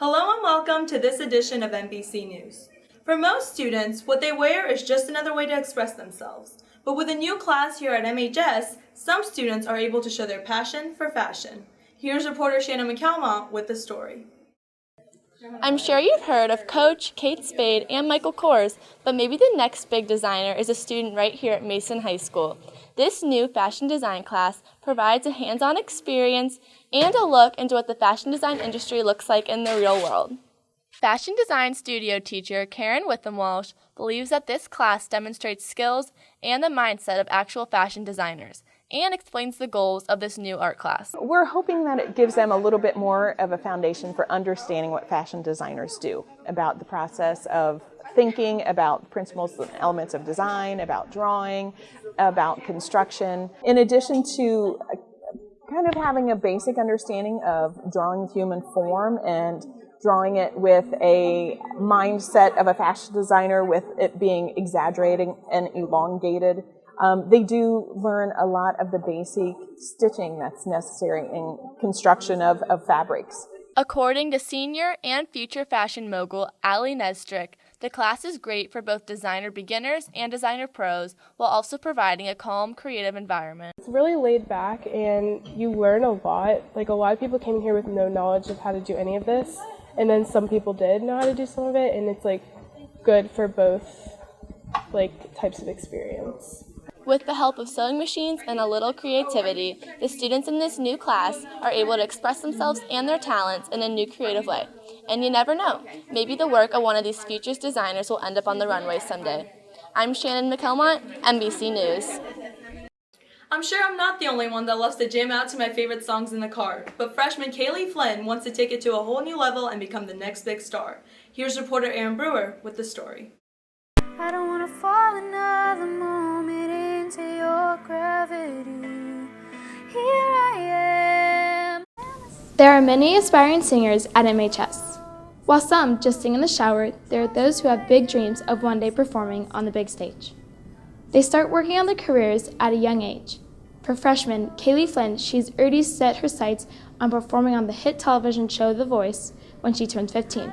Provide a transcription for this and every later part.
Hello and welcome to this edition of MBC News. For most students, what they wear is just another way to express themselves. But with a new class here at MHS, some students are able to show their passion for fashion. Here's reporter Shannon McCalmont with the story. I'm sure you've heard of Coach, Kate Spade, and Michael Kors, but maybe the next big designer is a student right here at Mason High School. This new fashion design class provides a hands-on experience and a look into what the fashion design industry looks like in the real world. Fashion design studio teacher Karen Witham-Walsh believes that this class demonstrates skills and the mindset of actual fashion designers and explains the goals of this new art class. We're hoping that it gives them a little bit more of a foundation for understanding what fashion designers do, about the process of thinking, about principles and elements of design, about drawing, about construction, in addition to kind of having a basic understanding of drawing human form and drawing it with a mindset of a fashion designer, with it being exaggerating and elongated. They do learn a lot of the basic stitching that's necessary in construction of fabrics. According to senior and future fashion mogul Ali Nestrick, the class is great for both designer beginners and designer pros, while also providing a calm, creative environment. It's really laid back and you learn a lot. Like, a lot of people came here with no knowledge of how to do any of this, and then some people did know how to do some of it, and it's good for both types of experience. With the help of sewing machines and a little creativity, the students in this new class are able to express themselves and their talents in a new creative way. And you never know, maybe the work of one of these future designers will end up on the runway someday. I'm Shannon McCalmont, NBC News. I'm sure I'm not the only one that loves to jam out to my favorite songs in the car, but freshman Kaylee Flynn wants to take it to a whole new level and become the next big star. Here's reporter Aaron Brewer with the story. I don't want to fall another moment into your gravity. Here I am. There are many aspiring singers at MHS. While some just sing in the shower, there are those who have big dreams of one day performing on the big stage. They start working on their careers at a young age. For freshman Kaylee Flynn, she's already set her sights on performing on the hit television show The Voice when she turns 15.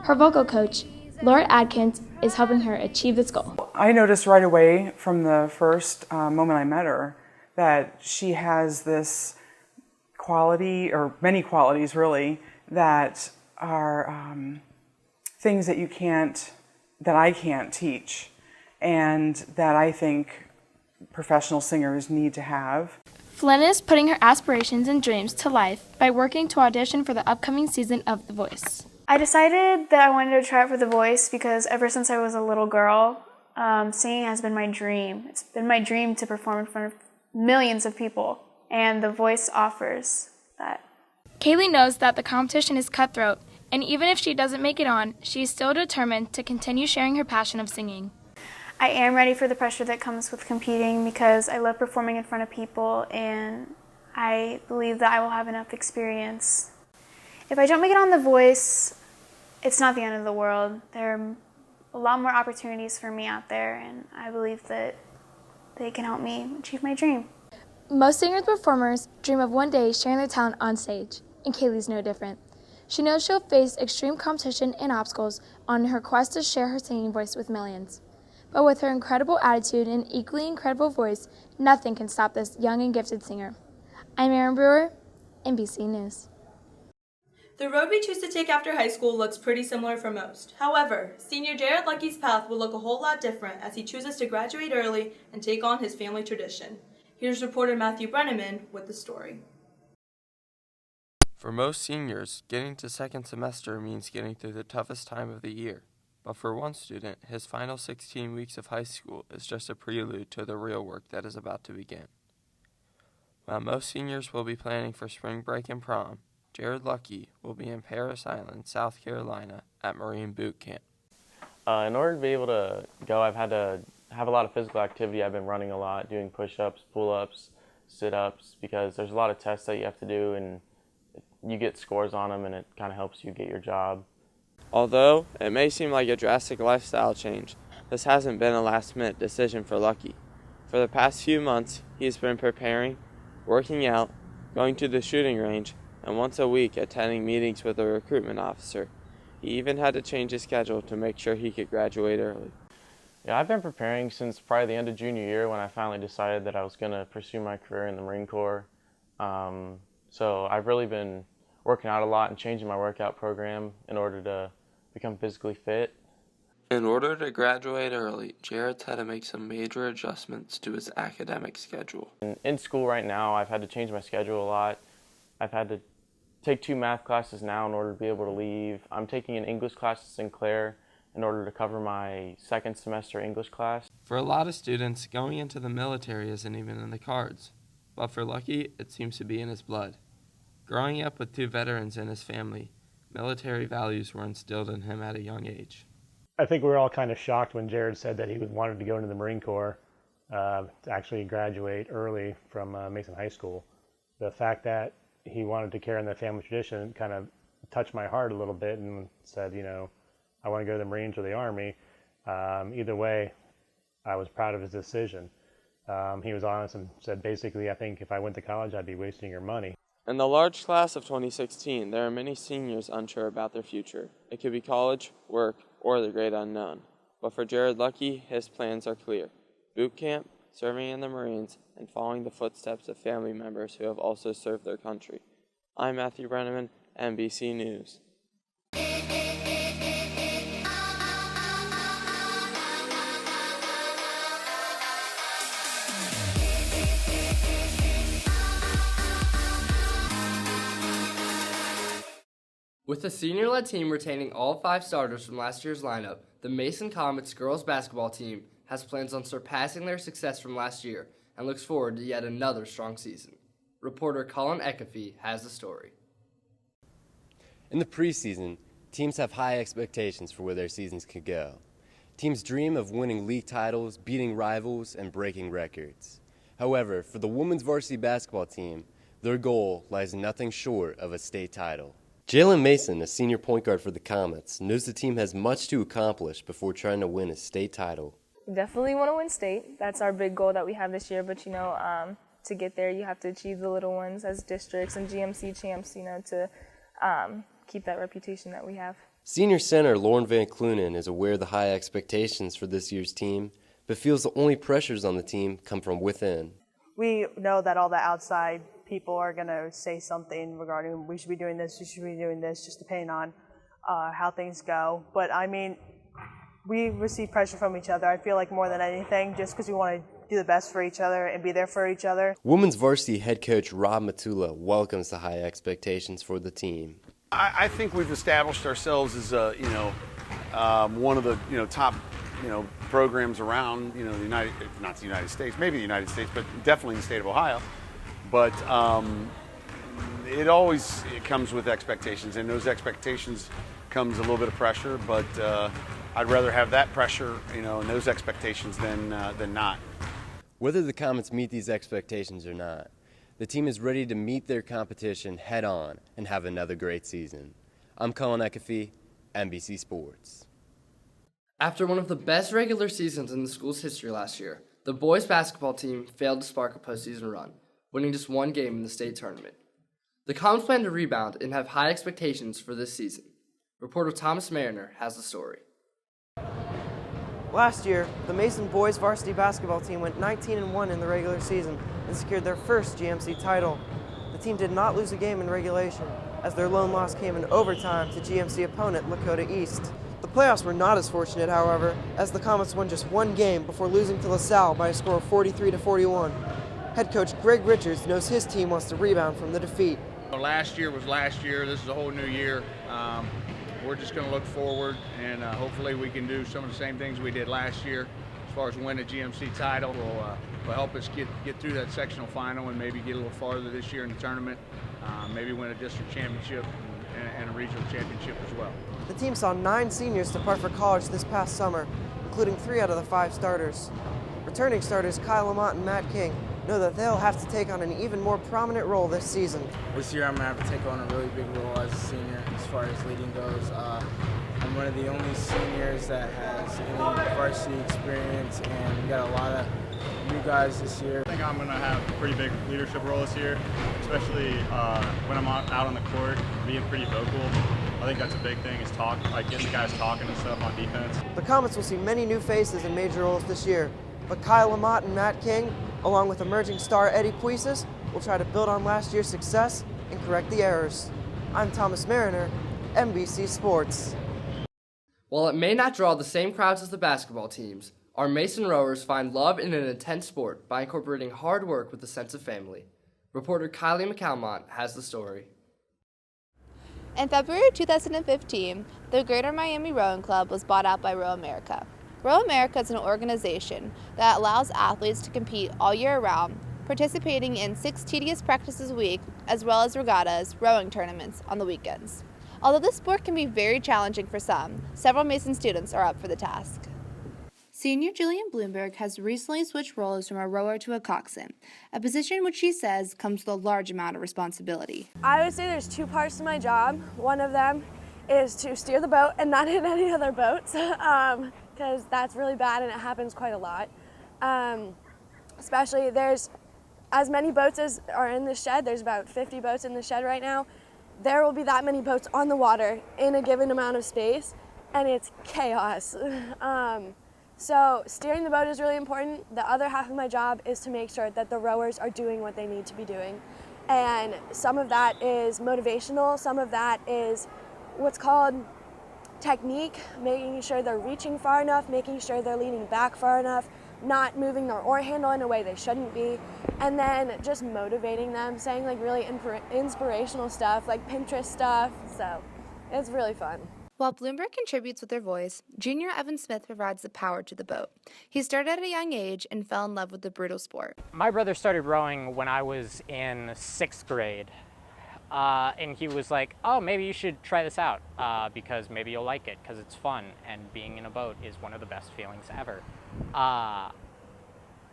Her vocal coach, Laura Adkins, is helping her achieve this goal. I noticed right away from the first moment I met her that she has this quality, or many qualities really, that are things that I can't teach, and that I think professional singers need to have. Flynn is putting her aspirations and dreams to life by working to audition for the upcoming season of The Voice. I decided that I wanted to try out for The Voice because ever since I was a little girl, singing has been my dream. It's been my dream to perform in front of millions of people, and The Voice offers that. Kaylee knows that the competition is cutthroat, and even if she doesn't make it on, she's still determined to continue sharing her passion of singing. I am ready for the pressure that comes with competing because I love performing in front of people, and I believe that I will have enough experience. If I don't make it on The Voice, it's not the end of the world. There are a lot more opportunities for me out there, and I believe that they can help me achieve my dream. Most singer-performers dream of one day sharing their talent on stage, and Kaylee's no different. She knows she'll face extreme competition and obstacles on her quest to share her singing voice with millions. But with her incredible attitude and equally incredible voice, nothing can stop this young and gifted singer. I'm Aaron Brewer, NBC News. The road we choose to take after high school looks pretty similar for most. However, senior Jared Lucky's path will look a whole lot different as he chooses to graduate early and take on his family tradition. Here's reporter Matthew Brenneman with the story. For most seniors, getting to second semester means getting through the toughest time of the year. But for one student, his final 16 weeks of high school is just a prelude to the real work that is about to begin. While most seniors will be planning for spring break and prom, Jared Lucky will be in Paris Island, South Carolina at Marine Boot Camp. In order to be able to go, I've had to have a lot of physical activity. I've been running a lot, doing push-ups, pull-ups, sit-ups, because there's a lot of tests that you have to do, and you get scores on them, and it kind of helps you get your job. Although it may seem like a drastic lifestyle change, this hasn't been a last-minute decision for Lucky. For the past few months, he has been preparing, working out, going to the shooting range, and once a week attending meetings with a recruitment officer. He even had to change his schedule to make sure he could graduate early. Yeah, I've been preparing since probably the end of junior year when I finally decided that I was going to pursue my career in the Marine Corps. So I've really been working out a lot and changing my workout program in order to become physically fit. In order to graduate early, Jared's had to make some major adjustments to his academic schedule. In school right now, I've had to change my schedule a lot. I've had to take 2 math classes now in order to be able to leave. I'm taking an English class at Sinclair in order to cover my second semester English class. For a lot of students, going into the military isn't even in the cards. But for Lucky, it seems to be in his blood. Growing up with 2 veterans in his family, military values were instilled in him at a young age. I think we were all kind of shocked when Jared said that he wanted to go into the Marine Corps to actually graduate early from Mason High School. The fact that he wanted to carry on the family tradition kind of touched my heart a little bit and said, I want to go to the Marines or the Army. Either way, I was proud of his decision. He was honest and said, basically, I think if I went to college, I'd be wasting your money. In the large class of 2016, there are many seniors unsure about their future. It could be college, work, or the great unknown. But for Jared Lucky, his plans are clear. Boot camp, serving in the Marines, and following the footsteps of family members who have also served their country. I'm Matthew Brenneman, MBC News. With the senior-led team retaining all 5 starters from last year's lineup, the Mason Comets girls basketball team has plans on surpassing their success from last year and looks forward to yet another strong season. Reporter Colin Ekefee has the story. In the preseason, teams have high expectations for where their seasons could go. Teams dream of winning league titles, beating rivals, and breaking records. However, for the women's varsity basketball team, their goal lies nothing short of a state title. Jalen Mason, a senior point guard for the Comets, knows the team has much to accomplish before trying to win a state title. We definitely want to win state. That's our big goal that we have this year, but to get there you have to achieve the little ones as districts and GMC champs, to keep that reputation that we have. Senior center Lauren Van Clunen is aware of the high expectations for this year's team, but feels the only pressures on the team come from within. We know that all the outside people are going to say something regarding we should be doing this, just depending on how things go. But we receive pressure from each other, I feel like more than anything, just because we want to do the best for each other and be there for each other. Women's varsity head coach Rob Matula welcomes the high expectations for the team. I think we've established ourselves as one of the top programs around not the United States, maybe the United States, but definitely the state of Ohio. But it comes with expectations, and those expectations comes a little bit of pressure. But I'd rather have that pressure, and those expectations than not. Whether the Comets meet these expectations or not, the team is ready to meet their competition head on and have another great season. I'm Colin Ekefee, NBC Sports. After one of the best regular seasons in the school's history last year, the boys basketball team failed to spark a postseason run, winning just 1 game in the state tournament. The Comets plan to rebound and have high expectations for this season. Reporter Thomas Mariner has the story. Last year, the Mason boys varsity basketball team went 19-1 in the regular season and secured their first GMC title. The team did not lose a game in regulation, as their lone loss came in overtime to GMC opponent Lakota East. The playoffs were not as fortunate, however, as the Comets won just 1 game before losing to LaSalle by a score of 43-41. Head coach Greg Richards knows his team wants to rebound from the defeat. Last year was last year. This is a whole new year. We're just going to look forward, and hopefully we can do some of the same things we did last year as far as win a GMC title. Will help us get through that sectional final and maybe get a little farther this year in the tournament, maybe win a district championship and a regional championship as well. The team saw 9 seniors depart for college this past summer, including 3 out of the 5 starters. Returning starters Kyle Lamont and Matt King know that they'll have to take on an even more prominent role this season. This year I'm going to have to take on a really big role as a senior as far as leading goes. I'm one of the only seniors that has any varsity experience, and we got a lot of new guys this year. I think I'm going to have a pretty big leadership role this year, especially when I'm out on the court, being pretty vocal. I think that's a big thing is getting guys talking and stuff on defense. The Comets will see many new faces in major roles this year, but Kyle Lamont and Matt King, along with emerging star Eddie Puises, will try to build on last year's success and correct the errors. I'm Thomas Mariner, MBC Sports. While it may not draw the same crowds as the basketball teams, our Mason rowers find love in an intense sport by incorporating hard work with a sense of family. Reporter Kylie McAlmont has the story. In February 2015, the Greater Miami Rowing Club was bought out by Row America. Row America is an organization that allows athletes to compete all year round, participating in 6 tedious practices a week, as well as regattas, rowing tournaments on the weekends. Although this sport can be very challenging for some, several Mason students are up for the task. Senior Jillian Bloomberg has recently switched roles from a rower to a coxswain, a position which she says comes with a large amount of responsibility. I would say there's 2 parts to my job. One of them is to steer the boat and not hit any other boats, because that's really bad and it happens quite a lot. Especially there's as many boats as are in the shed. There's about 50 boats in the shed right now. There will be that many boats on the water in a given amount of space, and it's chaos. So steering the boat is really important. The other half of my job is to make sure that the rowers are doing what they need to be doing. And some of that is motivational, some of that is what's called technique, making sure they're reaching far enough, making sure they're leaning back far enough, not moving their oar handle in a way they shouldn't be, and then just motivating them, saying like really inspirational stuff, like Pinterest stuff, so it's really fun. While Bloomberg contributes with her voice, Junior Evan Smith provides the power to the boat. He started at a young age and fell in love with the brutal sport. My brother started rowing when I was in 6th grade. And he was like, oh, maybe you should try this out because maybe you'll like it because it's fun and being in a boat is one of the best feelings ever.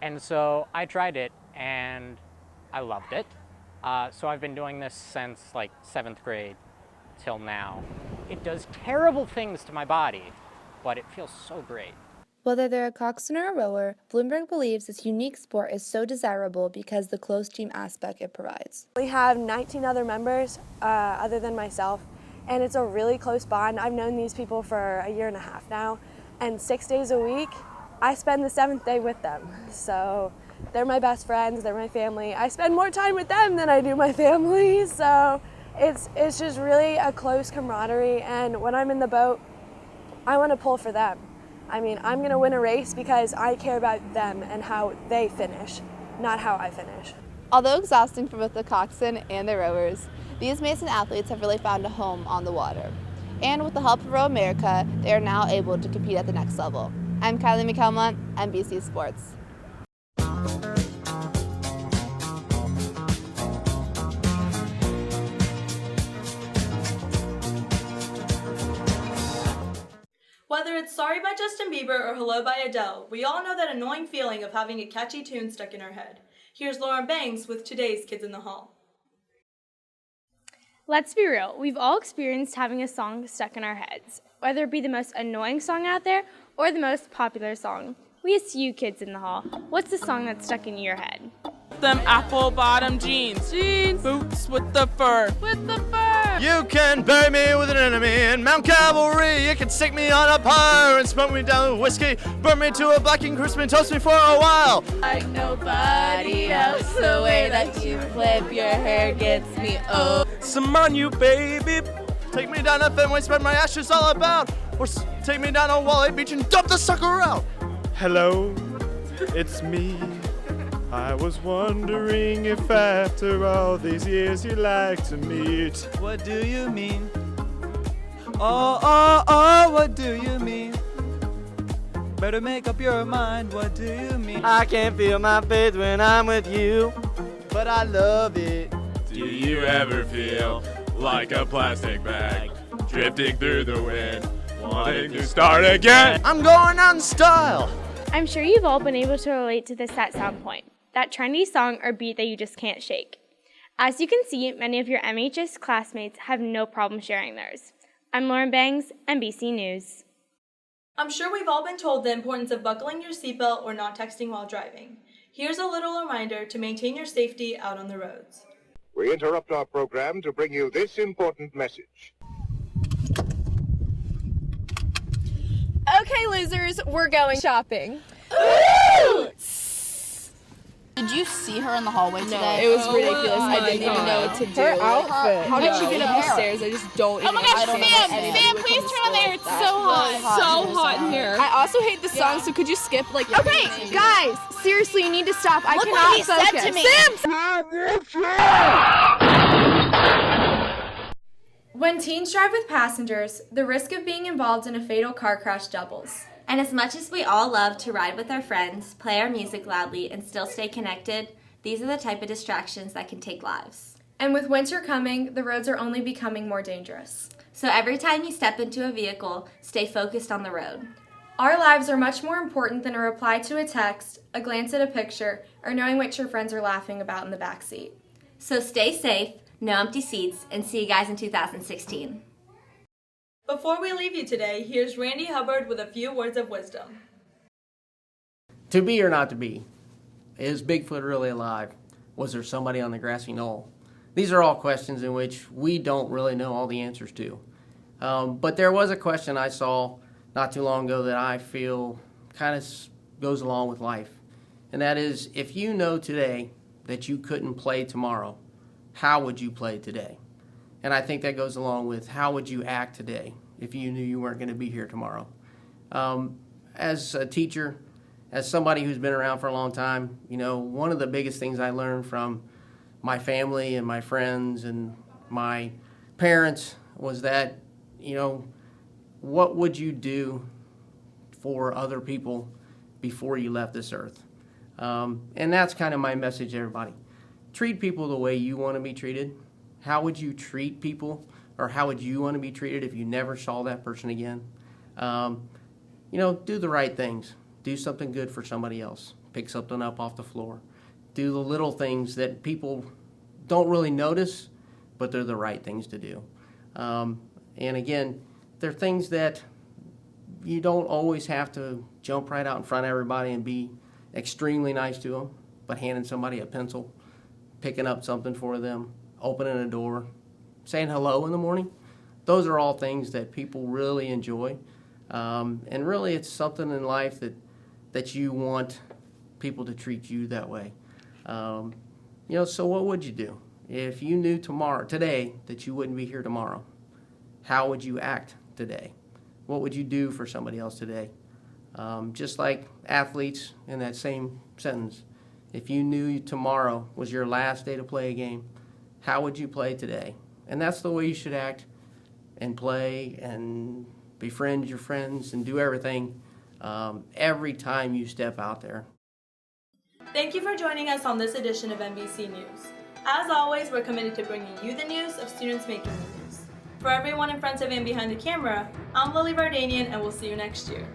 And so I tried it and I loved it. So I've been doing this since like 7th grade till now. It does terrible things to my body, but it feels so great. Whether they're a coxswain or a rower, Bloomberg believes this unique sport is so desirable because the close team aspect it provides. We have 19 other members other than myself, and it's a really close bond. I've known these people for a year and a half now, and 6 days a week, I spend the 7th day with them. So they're my best friends, they're my family. I spend more time with them than I do my family, so it's just really a close camaraderie, and when I'm in the boat, I want to pull for them. I mean, I'm going to win a race because I care about them and how they finish, not how I finish. Although exhausting for both the coxswain and the rowers, these Mason athletes have really found a home on the water. And with the help of Row America, they are now able to compete at the next level. I'm Kylie McAlmont, MBC Sports. Whether it's Sorry by Justin Bieber or Hello by Adele, we all know that annoying feeling of having a catchy tune stuck in our head. Here's Lauren Banks with today's Kids in the Hall. Let's be real, we've all experienced having a song stuck in our heads, whether it be the most annoying song out there or the most popular song. We ask you kids in the hall, what's the song that's stuck in your head? Them apple bottom jeans, boots with the fur, You can bury me with an enemy in Mount Calvary. You can stick me on a pyre and smoke me down with whiskey. Burn me to a blackened crisp and toast me for a while. like nobody else. The way that you flip your hair gets me Some on you, baby. Take me down to Fenway, spread my ashes all about. Or take me down to Wally Beach and dump the sucker out. Hello, it's me. I was wondering if after all these years you'd like to meet. What do you mean? Oh, what do you mean? Better make up your mind, what do you mean? I can't feel my faith when I'm with you, but I love it. Do you ever feel like a plastic bag drifting through the wind, wanting to start again? I'm going out in style. I'm sure you've all been able to relate to this at some point, that trendy song or beat that you just can't shake. As you can see, many of your MHS classmates have no problem sharing theirs. I'm Lauren Bangs, NBC News. I'm sure we've all been told the importance of buckling your seatbelt or not texting while driving. Here's a little reminder to maintain your safety out on the roads. We interrupt our program to bring you this important message. Okay, losers, we're going shopping. Did you see her in the hallway today? No, it was ridiculous. I didn't even know what to do. Her outfit. How did she get up the stairs? I just don't even understand. Oh my gosh, Sam, please turn on the air. It's so hot. So hot in here. I also hate the song, so could you skip like... Okay, guys, seriously, you need to stop. I Look cannot what he focus. said to me. Sam! When teens drive with passengers, the risk of being involved in a fatal car crash doubles. And as much as we all love to ride with our friends, play our music loudly, and still stay connected, these are the type of distractions that can take lives. And with winter coming, the roads are only becoming more dangerous. So every time you step into a vehicle, stay focused on the road. Our lives are much more important than a reply to a text, a glance at a picture, or knowing what your friends are laughing about in the backseat. So stay safe, no empty seats, and see you guys in 2016. Before we leave you today, here's Randy Hubbard with a few words of wisdom. To be or not to be? Is Bigfoot really alive? Was there somebody on the grassy knoll? These are all questions in which we don't really know all the answers to. But there was a question I saw not too long ago that I feel kind of goes along with life. And that is, if you know today that you couldn't play tomorrow, how would you play today? And I think that goes along with how would you act today if you knew you weren't going to be here tomorrow. As a teacher, as somebody who's been around for a long time, you know, one of the biggest things I learned from my family and my friends and my parents was that, you know, what would you do for other people before you left this earth? And that's kind of my message to everybody. Treat people the way you want to be treated. How would you treat people, or how would you want to be treated if you never saw that person again? You know, do the right things. Do something good for somebody else. Pick something up off the floor. Do the little things that people don't really notice, but they're the right things to do. And again, they're things that you don't always have to jump right out in front of everybody and be extremely nice to them, but handing somebody a pencil, picking up something for them, opening a door, saying hello in the morning. Those are all things that people really enjoy. And really it's something in life that you want people to treat you that way. You know, so what would you do? If you knew today, that you wouldn't be here tomorrow, how would you act today? What would you do for somebody else today? Just like athletes in that same sentence. If you knew tomorrow was your last day to play a game, how would you play today? And that's the way you should act and play and befriend your friends and do everything every time you step out there. Thank you for joining us on this edition of MBC News. As always, we're committed to bringing you the news of students making the news. For everyone in front of and behind the camera, I'm Lily Vardanian, and we'll see you next year.